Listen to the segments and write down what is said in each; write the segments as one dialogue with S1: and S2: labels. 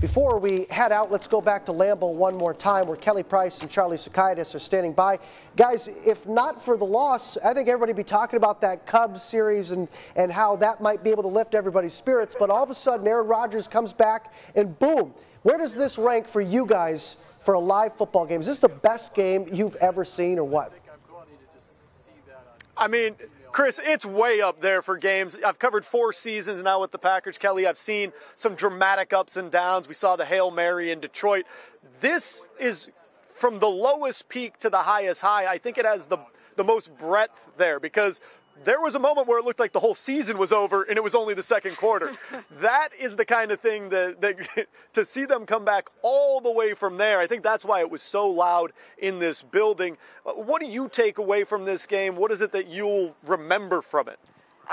S1: Before we head out, let's go back to Lambeau one more time where Kelly Price and Charlie Sakaitis are standing by. Guys, if not for the loss, I think everybody would be talking about that Cubs series and how that might be able to lift everybody's spirits. But all of a sudden, Aaron Rodgers comes back and boom. Where does this rank for you guys for a live football game? Is this the best game you've ever seen or what?
S2: I mean, Chris, it's way up there for games. I've covered 4 seasons now with the Packers. Kelly, I've seen some dramatic ups and downs. We saw the Hail Mary in Detroit. This is from the lowest peak to the highest high. I think it has the most breadth there because there was a moment where it looked like the whole season was over and it was only the second quarter. That is the kind of thing that to see them come back all the way from there, I think that's why it was so loud in this building. What do you take away from this game? What is it that you'll remember from it?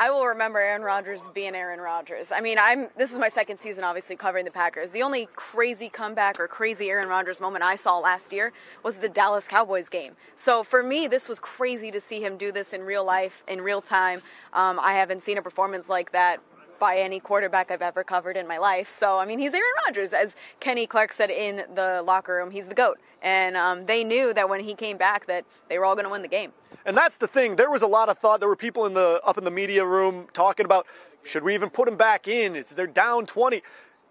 S3: I will remember Aaron Rodgers being Aaron Rodgers. I mean, this is my second season, obviously, covering the Packers. The only crazy comeback or crazy Aaron Rodgers moment I saw last year was the Dallas Cowboys game. So for me, this was crazy to see him do this in real life, in real time. I haven't seen a performance like that by any quarterback I've ever covered in my life. So, I mean, he's Aaron Rodgers. As Kenny Clark said in the locker room, he's the GOAT. And they knew that when he came back that they were all going to win the game.
S2: And that's the thing. There was a lot of thought. There were people up in the media room talking about, should we even put him back in? They're down 20.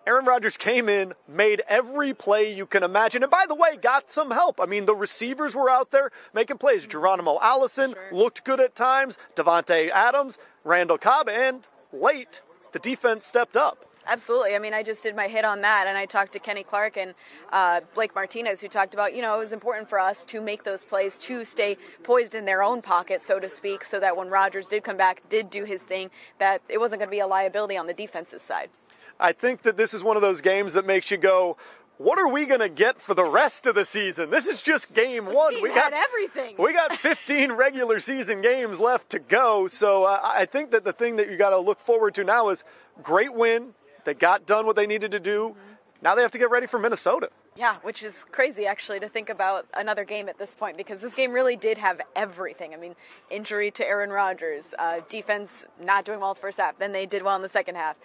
S2: Aaron Rodgers came in, made every play you can imagine. And by the way, got some help. I mean, the receivers were out there making plays. Geronimo Allison looked good at times. Devontae Adams, Randall Cobb, and late, the defense stepped up.
S3: Absolutely. I mean, I just did my hit on that, and I talked to Kenny Clark and Blake Martinez, who talked about, it was important for us to make those plays, to stay poised in their own pocket, so to speak, so that when Rodgers did come back, did do his thing, that it wasn't going to be a liability on the defense's side.
S2: I think that this is one of those games that makes you go, what are we going to get for the rest of the season? This is just game one.
S3: We got everything.
S2: We got 15 regular season games left to go. So I think that the thing that you got to look forward to now is great win. They got done what they needed to do. Now they have to get ready for Minnesota.
S3: Yeah, which is crazy, actually, to think about another game at this point, because this game really did have everything. I mean, injury to Aaron Rodgers, defense not doing well the first half, then they did well in the second half.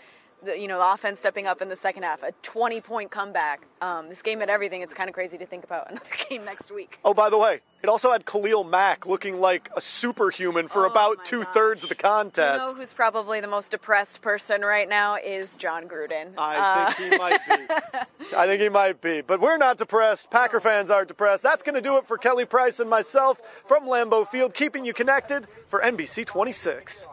S3: The offense stepping up in the second half, a 20-point comeback. This game had everything. It's kind of crazy to think about another game next week.
S2: Oh, by the way, it also had Khalil Mack looking like a superhuman for about 2/3 of the contest.
S3: You know who's probably the most depressed person right now is John Gruden.
S2: I think he might be. I think he might be. But we're not depressed. Packer fans aren't depressed. That's going to do it for Kelly Price and myself from Lambeau Field, keeping you connected for NBC 26.